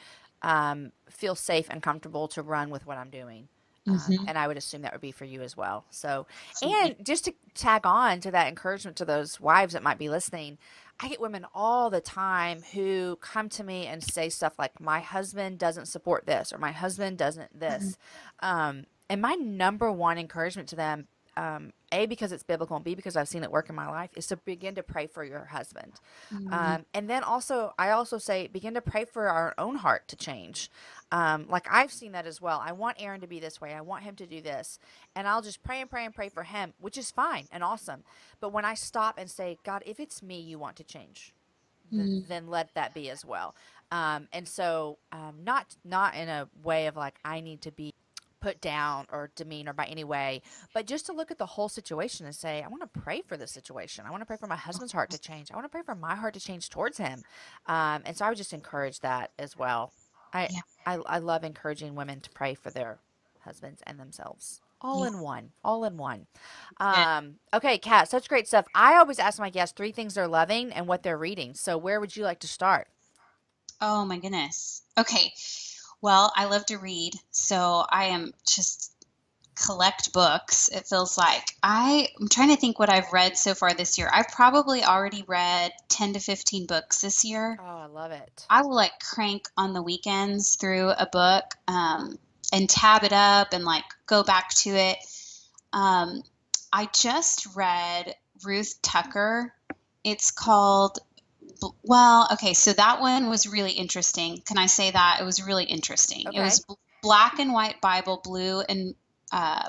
feel safe and comfortable to run with what I'm doing. Mm-hmm. And I would assume that would be for you as well. So, and Absolutely. just to tag on to that encouragement to those wives that might be listening, I get women all the time who come to me and say stuff like, my husband doesn't support this, or my husband doesn't this. And my number one encouragement to them, A, because it's biblical, and B, because I've seen it work in my life, is to begin to pray for your husband. Mm-hmm. And then also, I also say, begin to pray for our own heart to change. Like I've seen that as well. I want Aaron to be this way. I want him to do this. And I'll just pray and pray and pray for him, which is fine and awesome. But when I stop and say, God, if it's me you want to change, then let that be as well. And so, not in a way of like, I need to be put down or demeaned or by any way, but just to look at the whole situation and say, I want to pray for this situation. I want to pray for my husband's heart to change. I want to pray for my heart to change towards him. And so I would just encourage that as well. I, Yeah. I love encouraging women to pray for their husbands and themselves. All Yeah. in one. All in one. Good. Okay, Kat, such great stuff. I always ask my guests 3 things they're loving and what they're reading. So where would you like to start? Oh my goodness. Okay. Well, I love to read, so I am just collect books. It feels like I'm trying to think what I've read so far this year. I've probably already read 10 to 15 books this year. Oh, I love it. I will like crank on the weekends through a book and tab it up and like go back to it. I just read Ruth Tucker. It's called, well, okay, so that one was really interesting. Can I say that? It was really interesting. It Okay. was black and white Bible, blue and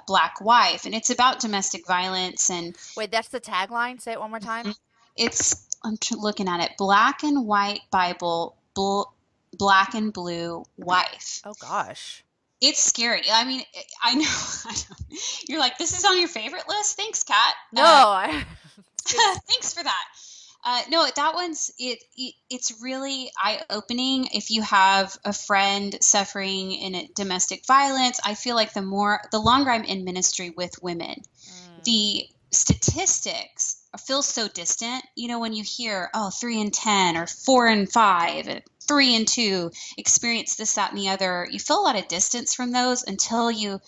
black wife, and it's about domestic violence. And Wait, that's the tagline? Say it one more time. it's, looking at it, black and white Bible, black and blue wife. Oh, gosh. It's scary. I mean, I know, I know. You're like, this is on your favorite list? Thanks, Kat. No. Thanks for that. No, that one's it's really eye-opening. If you have a friend suffering in a domestic violence, I feel like the longer I'm in ministry with women, the statistics feel so distant. You know, when you hear, 3 in 10 or 4 in 5, and 3 in 2 experience this, that, and the other, you feel a lot of distance from those until you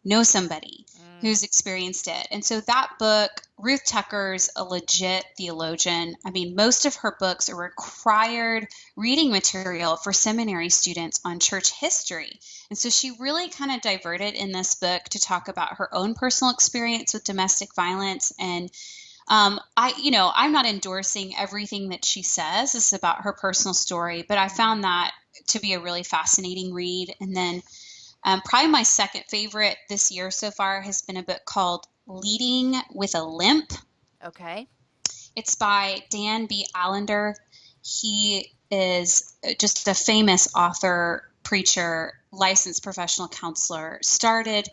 know somebody who's experienced it. And so that book, Ruth Tucker's a legit theologian. I mean, most of her books are required reading material for seminary students on church history. And so she really kind of diverted in this book to talk about her own personal experience with domestic violence. And I'm not endorsing everything that she says. It's about her personal story, but I found that to be a really fascinating read. And then probably my second favorite this year so far has been a book called Leading with a Limp. Okay. It's by Dan B. Allender. He is just a famous author, preacher, licensed professional counselor, started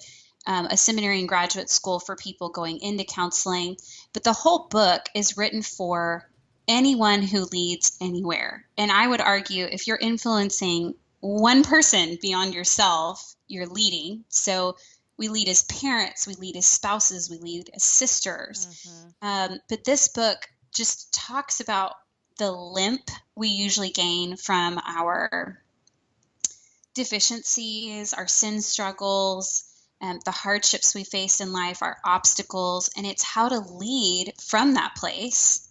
a seminary and graduate school for people going into counseling. But the whole book is written for anyone who leads anywhere. And I would argue if you're influencing one person beyond yourself, you're leading. So we lead as parents, we lead as spouses, we lead as sisters. But this book just talks about the limp we usually gain from our deficiencies, our sin struggles, the hardships we face in life, our obstacles, and it's how to lead from that place.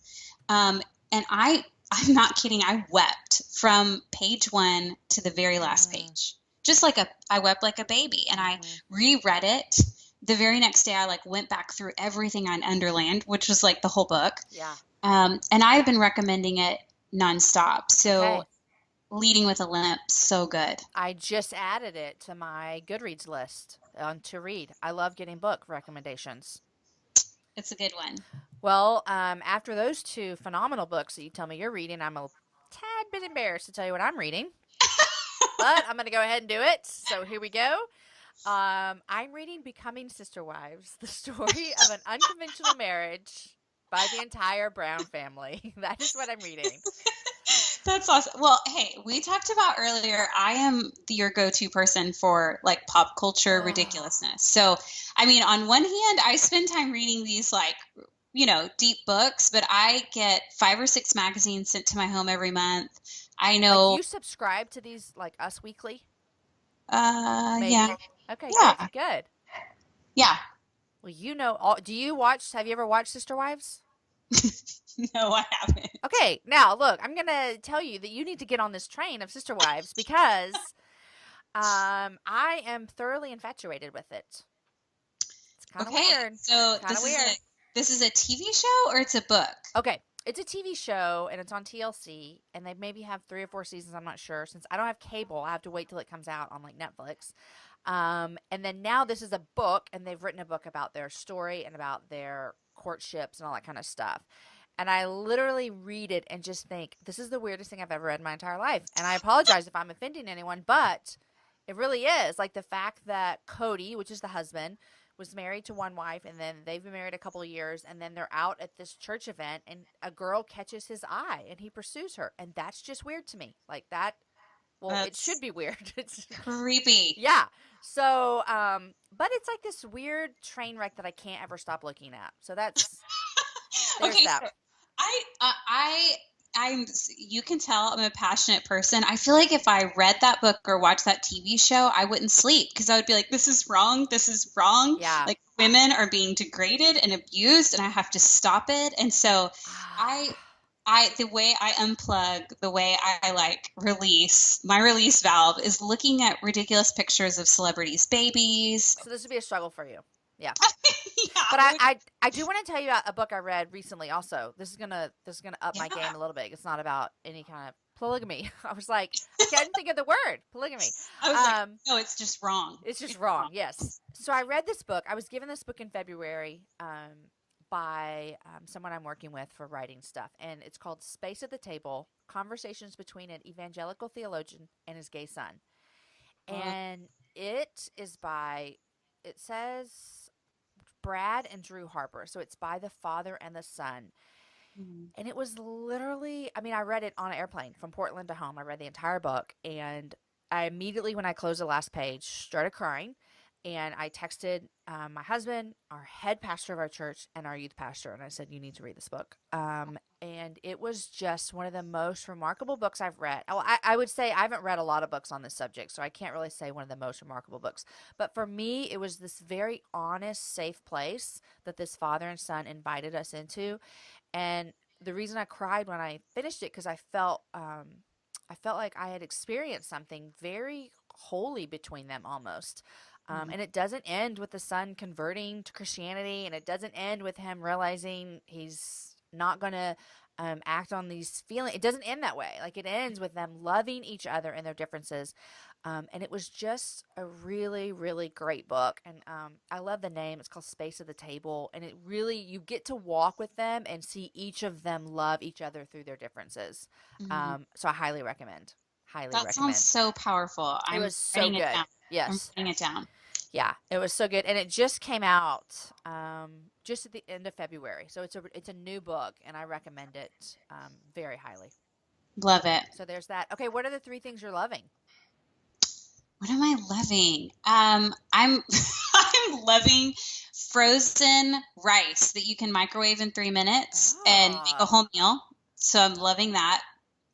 And I'm not kidding. I wept from page 1 to the very last page. Just like I wept like a baby, and I reread it. The very next day, I went back through everything on underlined, which was the whole book. Yeah. And I've been recommending it nonstop. So Okay. Leading with a Limp, so good. I just added it to my Goodreads list to read. I love getting book recommendations. It's a good one. Well, after those 2 phenomenal books that you tell me you're reading, I'm a tad bit embarrassed to tell you what I'm reading. But I'm going to go ahead and do it. So here we go. I'm reading Becoming Sister Wives, the story of an unconventional marriage by the entire Brown family. That is what I'm reading. That's awesome. Well, hey, we talked about earlier, I am your go-to person for pop culture ridiculousness. So, I mean, on one hand, I spend time reading these deep books, but I get 5 or 6 magazines sent to my home every month. I know. You subscribe to these Us Weekly? Yeah. Okay, Yeah. good. Yeah. Well, have you ever watched Sister Wives? No, I haven't. Okay, now look, I'm gonna tell you that you need to get on this train of Sister Wives because I am thoroughly infatuated with it. It's kind of Okay, weird. so Kind of weird. this is a TV show or it's a book? Okay, it's a TV show and it's on TLC, and they maybe have 3 or 4 seasons. I'm not sure. Since I don't have cable, I have to wait till it comes out on like Netflix. And then now this is a book, and they've written a book about their story and about their courtships and all that kind of stuff. And I literally read it and just think, this is the weirdest thing I've ever read in my entire life. And I apologize if I'm offending anyone, but it really is. Like the fact that Cody, which is the husband, was married to one wife, and then they've been married a couple of years, and then they're out at this church event, and a girl catches his eye, and he pursues her. And that's just weird to me. Like that, well, it should That's be weird. It's, creepy. yeah. So, but it's like this weird train wreck that I can't ever stop looking at. So there's Okay, that. so I'm, you can tell I'm a passionate person. I feel like if I read that book or watched that TV show, I wouldn't sleep because I would be like, this is wrong. This is wrong. Yeah. Like women are being degraded and abused and I have to stop it. And so the way I unplug, the way I like release, my release valve is looking at ridiculous pictures of celebrities' babies. So this would be a struggle for you. Yeah. Yeah, But I do want to tell you about a book I read recently also. This is gonna up my Yeah. game a little bit. It's not about any kind of polygamy. I was like, I couldn't think of the word polygamy. I was like, no, it's just wrong. It's just wrong. Yes. So I read this book. I was given this book in February by someone I'm working with for writing stuff, and it's called Space at the Table: Conversations Between an Evangelical Theologian and His Gay Son. And it says Brad and Drew Harper. So it's by the father and the son. Mhm. And it was literally, I mean, I read it on an airplane from Portland to home. I read the entire book. And I immediately, when I closed the last page, started crying. And I texted my husband, our head pastor of our church, and our youth pastor. And I said, you need to read this book. And it was just one of the most remarkable books I've read. Oh, I would say I haven't read a lot of books on this subject, so I can't really say one of the most remarkable books. But for me, it was this very honest, safe place that this father and son invited us into. And the reason I cried when I finished it, because I felt like I had experienced something very holy between them almost. And it doesn't end with the son converting to Christianity, and it doesn't end with him realizing he's not going to act on these feelings. It doesn't end that way. Like it ends with them loving each other and their differences. And it was just a really, really great book. And I love the name. It's called Space at the Table. And it really, you get to walk with them and see each of them love each other through their differences. Mhm. So I highly recommend. Highly That recommend. sounds so powerful. It I'm was so writing it good. down. I'm Yes. writing it down. Yeah, it was so good, and it just came out just at the end of February. So it's a new book, and I recommend it very highly. Love it. So there's that. Okay, what are the 3 things you're loving? What am I loving? I'm I'm loving frozen rice that you can microwave in 3 minutes and make a Ah, whole meal. So I'm loving that.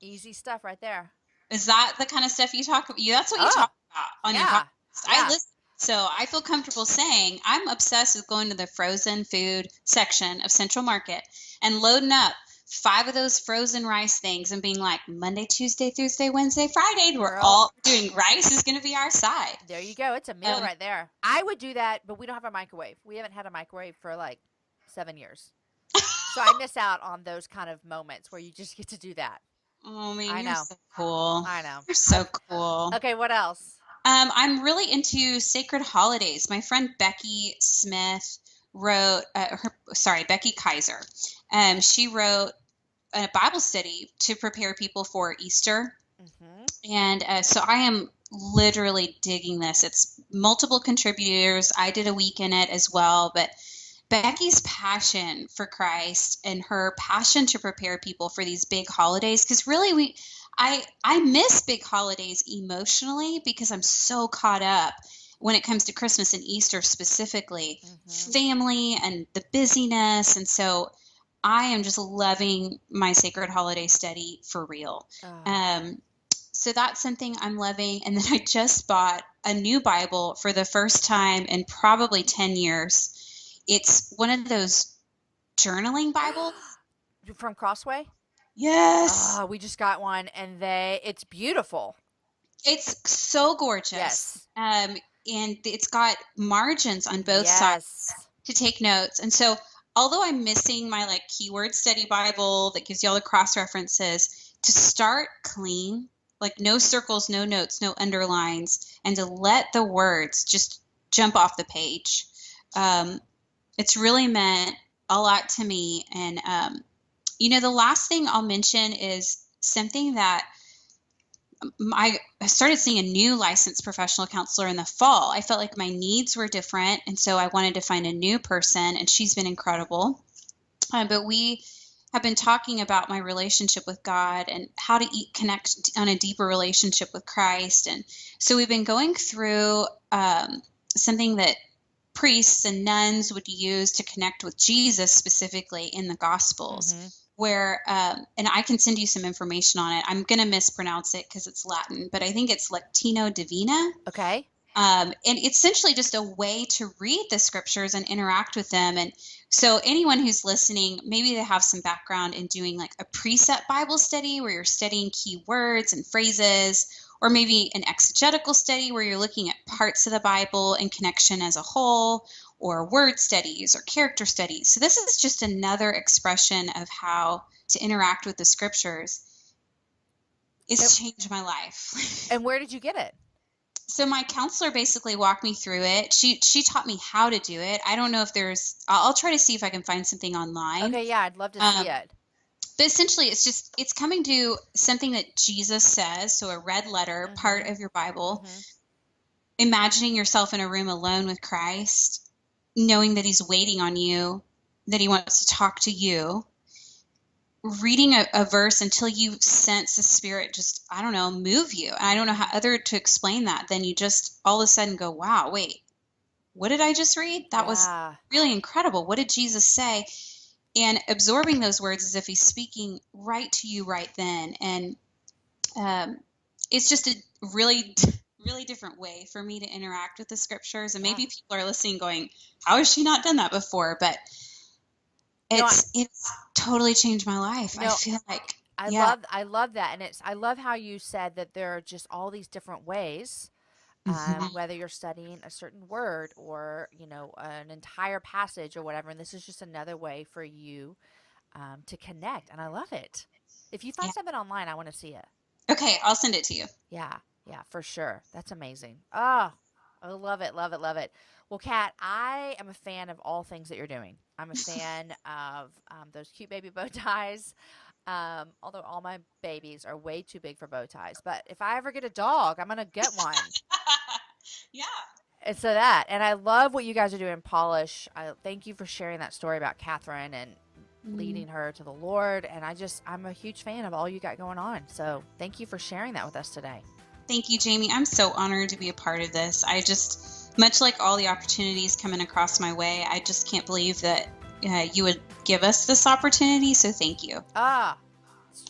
easy stuff right there. Is that the kind of stuff you talk about? That's what you Oh, talk about on your yeah, podcast. I yeah. listen. So I feel comfortable saying I'm obsessed with going to the frozen food section of Central Market and loading up 5 of those frozen rice things and being like, Monday, Tuesday, Thursday, Wednesday, Friday, we're Girl, all doing rice is going to be our side. there you go. It's a meal right there. I would do that, but we don't have a microwave. We haven't had a microwave for like 7 years. So I miss out on those kind of moments where you just get to do that. Oh man, I you're know. so cool. I know. You're so cool. Okay, what else? I'm really into sacred holidays. My friend Becky Smith wrote, Becky Kaiser. She wrote a Bible study to prepare people for Easter. Mm-hmm. And so I am literally digging this. It's multiple contributors. I did a week in it as well, but Becky's passion for Christ and her passion to prepare people for these big holidays, because really I miss big holidays emotionally because I'm so caught up when it comes to Christmas and Easter specifically, family and the busyness. And so I am just loving my sacred holiday study for real. Oh. So that's something I'm loving. And then I just bought a new Bible for the first time in probably 10 years. It's one of those journaling Bibles. From Crossway? Yes. We just got one, and it's beautiful. It's so gorgeous. Yes. And it's got margins on both sides to take notes. And so although I'm missing my like keyword study Bible that gives you all the cross references, to start clean, like no circles, no notes, no underlines, and to let the words just jump off the page. It's really meant a lot to me. And, the last thing I'll mention is something that I started seeing a new licensed professional counselor in the fall. I felt like my needs were different, and so I wanted to find a new person, and she's been incredible. But we have been talking about my relationship with God and how to connect on a deeper relationship with Christ. And so we've been going through something that priests and nuns would use to connect with Jesus specifically in the Gospels. Mm-hmm. Where, and I can send you some information on it. I'm going to mispronounce it because it's Latin, but I think it's Lectio Divina. Okay. And it's essentially just a way to read the scriptures and interact with them. And so anyone who's listening, maybe they have some background in doing like a precept Bible study where you're studying key words and phrases, or maybe an exegetical study where you're looking at parts of the Bible in connection as a whole, or word studies or character studies. So this is just another expression of how to interact with the scriptures. It's changed my life. And where did you get it? So my counselor basically walked me through it. She taught me how to do it. I don't know if I'll try to see if I can find something online. Okay, yeah, I'd love to see it. But essentially it's coming to something that Jesus says, so a red letter, mm-hmm. part of your Bible, mm-hmm. imagining yourself in a room alone with Christ, knowing that he's waiting on you, that he wants to talk to you, reading a verse until you sense the Spirit just, I don't know, move you. I don't know how other to explain that. Then you just all of a sudden go, wow, wait, what did I just read? That was really incredible. What did Jesus say? And absorbing those words as if he's speaking right to you right then. And it's just a really different way for me to interact with the scriptures. And maybe people are listening going, how has she not done that before? But it's totally changed my life. I feel like I love that. And I love how you said that there are just all these different ways, mm-hmm. whether you're studying a certain word or, an entire passage or whatever. And this is just another way for you to connect. And I love it. If you find something online, I want to see it. Okay. I'll send it to you. Yeah, for sure. That's amazing. Oh, I love it, love it, love it. Well, Kat, I am a fan of all things that you're doing. I'm a fan of those cute baby bow ties, although all my babies are way too big for bow ties. But if I ever get a dog, I'm going to get one. Yeah. And so and I love what you guys are doing, Polish. Thank you for sharing that story about Catherine and leading her to the Lord. And I'm a huge fan of all you got going on. So thank you for sharing that with us today. Thank you, Jamie. I'm so honored to be a part of this. I just, much like all the opportunities coming across my way, I just can't believe that you would give us this opportunity. So thank you.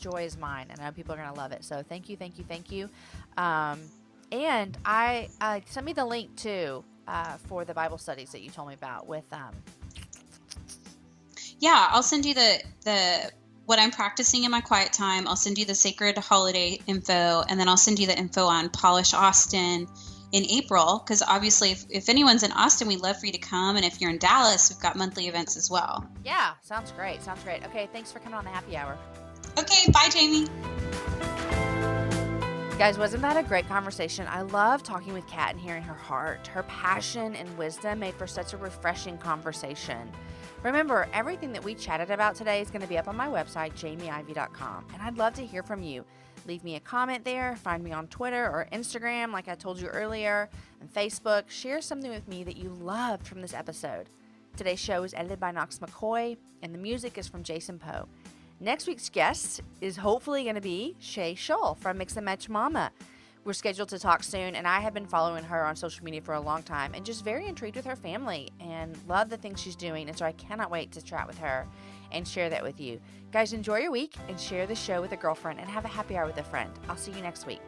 Joy is mine. I know people are going to love it. So thank you, thank you, thank you. And I send me the link too for the Bible studies that you told me about with. Yeah, I'll send you the what I'm practicing in my quiet time. I'll send you the sacred holiday info, and then I'll send you the info on Polish Austin in April, because obviously if anyone's in Austin, we'd love for you to come. And if you're in Dallas, we've got monthly events as well. Yeah, sounds great. Sounds great. Okay, thanks for coming on the happy hour. Okay, bye, Jamie. Guys, wasn't that a great conversation? I love talking with Kat and hearing her heart. Her passion and wisdom made for such a refreshing conversation. Remember, everything that we chatted about today is going to be up on my website, jamieivey.com, and I'd love to hear from you. Leave me a comment there, find me on Twitter or Instagram, like I told you earlier, and Facebook. Share something with me that you loved from this episode. Today's show is edited by Knox McCoy, and the music is from Jason Poe. Next week's guest is hopefully going to be Shay Shull from Mix and Match Mama. We're scheduled to talk soon, and I have been following her on social media for a long time and just very intrigued with her family and love the things she's doing. And so I cannot wait to chat with her and share that with you. Guys, enjoy your week and share the show with a girlfriend and have a happy hour with a friend. I'll see you next week.